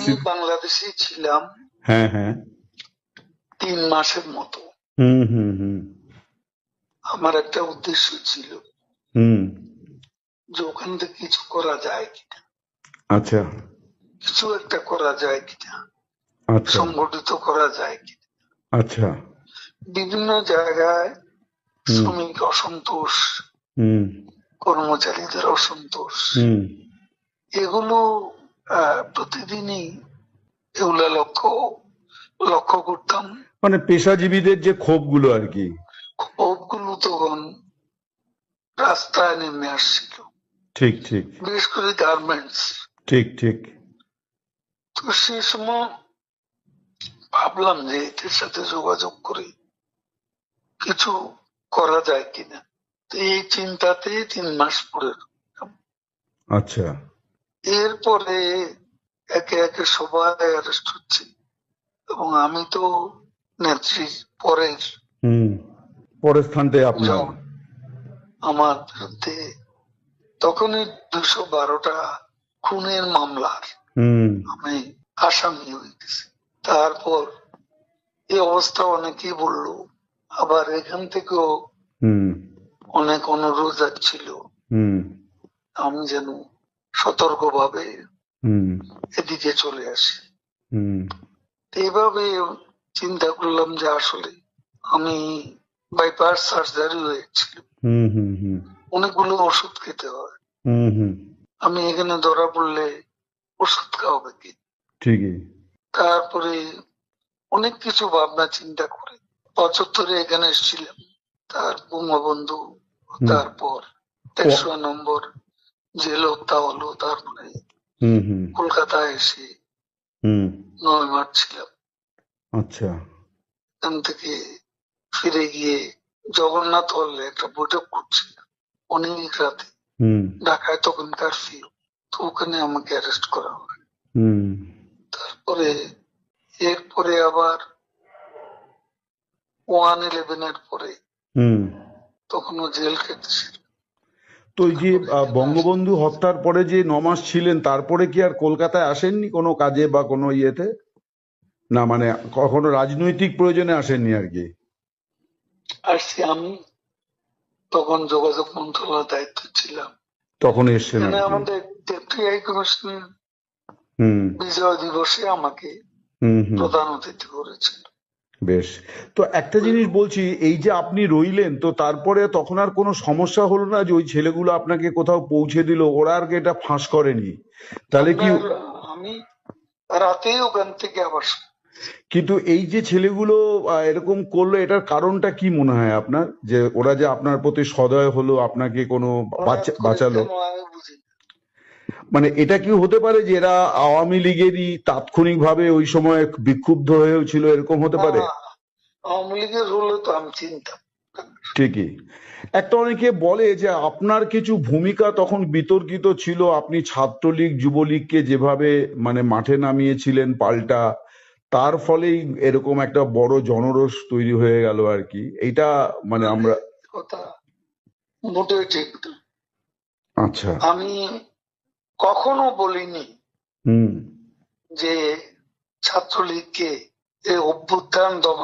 পরিস্থিতি? বাংলাদেশে ছিলাম হ্যাঁ হ্যাঁ। 3 মাসের মতো। হুম হুম হুম আমার একটা উদ্দেশ্য ছিল হুম। যে ওখান থেকে কিছু করা যায় কিনা, আচ্ছা কিছু একটা করা যায় কিনা, আচ্ছা সংগঠিত করা যায় কিনা। আচ্ছা। বিভিন্ন জায়গায় হুম শ্রমিক অসন্তোষ, হুম কর্মচারীদের অসন্তোষ, হুম। এগুলো প্রতিদিনই এগুলা লক্ষ্য করতাম। মানে পেশাজীবীদের যে ক্ষোভগুলো আর কি। ক্ষোভগুলো তখন রাস্তায় নেমে আসছিল, ঠিক ঠিক বিশেষ করে গার্মেন্টস। ঠিক ঠিক। তো সে সময় ভাবলাম যে এদের সাথে যোগাযোগ করে কিছু করা যায় কিনা। তো এই চিন্তাতে 3 মাস পরে রইলাম। আচ্ছা। এরপরে একে একে সবাই অ্যারেস্ট হচ্ছে এবং আমি তো নেত্রীর পরের হুম। পরের স্থানটাই আপনার। জন। আমার বিরুদ্ধে তখনই 212টা খুনের মামলার হুম আমি আসামি হয়ে গেছি। তারপর এই অবস্থা অনেকেই বলল, আবার এখান থেকেও হুম অনেক অনুরোধ যাচ্ছিল হুম আমি যেন সতর্কভাবে হুম এদিকে চলে আসি। হুম এইভাবে চিন্তা করলাম যে আসলে আমি বাইপাস সার্জারি হয়েছিল, হুম হুম হুম অনেকগুলো ওষুধ খেতে হয়। হুম হুম। আমি এখানে ধরা পড়লে ওষুধ খাওয়াবে কি। ঠিকই। তারপরে অনেক কিছু ভাবনা চিন্তা করে 75-এ এখানে এসেছিলাম। তার বঙ্গবন্ধু, হুম। তারপর ও। 100 নম্বর জেল হত্যা হলো, তারপরে হুম হুম কলকাতায় এসে হুম। 9 মাস ছিলাম। আচ্ছা। এখান থেকে ফিরে গিয়ে জগন্নাথ হলে একটা বৈঠক করছিলাম অনেক রাতে। হুম ঢাকায় তখন কারফিউ, তো ওখানে আমাকে অ্যারেস্ট করা হয়। হুম তারপরে এরপরে আবার 111-এর পরে হুম। তখনও জেল কেটেছিল। তো এই যে তারপরে এখানে আসলাম। বঙ্গবন্ধু হত্যার পরে যে 9 মাস ছিলেন, তারপরে কি আর কলকাতায় আসেননি কোনো কাজে বা কোনো ইয়েতে? না মানে কখনো রাজনৈতিক প্রয়োজনে আসেননি আর কি? আসছি আমি, তখন যোগাযোগ মন্ত্রণালয়ের দায়িত্ব ছিলাম। তখন এসছেন এখানে আর কি? আমাদের ডেপুটি হাই কমিশনার হুম বিজয় দিবসে আমাকে হুম হুম। প্রধান অতিথি করেছিল। বেশ। তো একটা জিনিস বলছি, এই যে আপনি রইলেন, তো তারপরে তখন আর কোনো সমস্যা হলো না যে ওই ছেলেগুলো আপনাকে কোথাও পৌঁছে দিল, ওরা আর কি এটা ফাঁস করেনি? তাহলে কি? আপনার আমি রাতেই ওখান থেকে আবার কিন্তু এই যে ছেলেগুলো এরকম করলো, এটার কারণটা কি মনে হয় আপনার, যে ওরা যে আপনার প্রতি সদয় হলো, আপনাকে কোনো হঠাৎ করে বাঁচালো? কেন আমি বুঝি না। মানে এটা কি হতে পারে যে এরা আওয়ামী লীগেরই তাৎক্ষণিকভাবে ওই সময় বিক্ষুব্ধ হয়েও ছিল, এরকম হতে পারে? হ্যাঁ, আওয়ামী লীগের হলে তো আমি চিনতাম। ঠিকই। একটা অনেকে বলে যে আপনার কিছু ভূমিকা তখন বিতর্কিত ছিল, আপনি ছাত্রলীগ যুবলীগকে যেভাবে মানে মাঠে নামিয়েছিলেন পাল্টা, তার ফলেই এরকম একটা বড় জনরোষ তৈরি হয়ে গেল আর কি, এইটা মানে মানে আমরা। কথা মোটেই ঠিক না। আচ্ছা। আমি কখনো বলিনি হুম যে ছাত্রলীগকে এই অভ্যুত্থান দমন